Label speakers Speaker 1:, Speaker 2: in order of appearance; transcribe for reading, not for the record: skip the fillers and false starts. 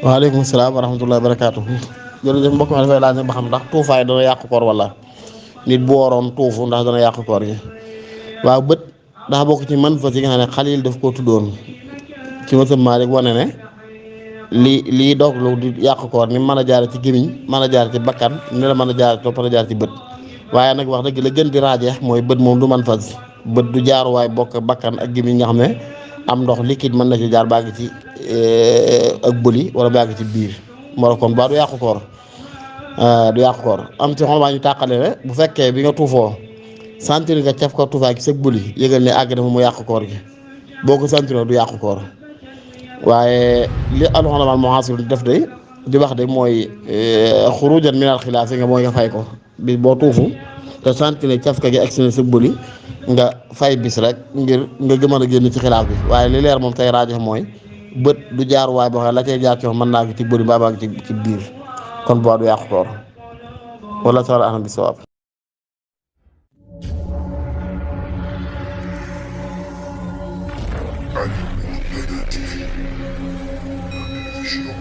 Speaker 1: waaleykum salaam wa rahmatullahi wa barakaatu. jërëjëf mbokk mi dafay laaj ne ba xam ndax tuufaay dana yàq koor wala nit bu waroon tuufu ndax dana yàq koor gi. waaw bët daa bokk ci man fa yi nga xam ne Xaliil daf koo tuddoon ci mësam Maalik wane ne lii doog lu di yàq koor ni mën a jaar ci gémmiñ mën a jaar ci bakkan ni la mën a jaar topp a jaar ci bët waaye nag wax dëgg la gën di raajeex mooy bët moom du man fas bët du jaaruwaay bokk bakkan ak gémmiñ nga xam ne am ndox liquide mën na ci jaar bàgg ci ak bëli wala bàgg ci biir moo kon ba du yàqu koor du yàqu koor am ci xolmaa ñu tàqale ne bu fekkee bi nga tuufoo sentir nga caf ko tuufaay ci sa bëli yëgal ne àgg na mu yàqu koor gi boo ko sentir du yàqu koor waaye li alxolamal muhaasir def de di wax de mooy xurujan minal xilaaf yi nga mooy nga fay ko bi boo tuufu te sentir ne caf ka gi agsi na sa bëli nga fay bis rek ngir nga mën a génn ci xilaaf bi waaye li leer moom tey raajo mooy bët du jaar waay boo xam ne la cay jaar ci mën naa ci bëri mbaa baa ngi ci biir kon boo du yàqu koor wala taala ahlam bi sawaab.
Speaker 2: Ali Mourtada TV, la télévision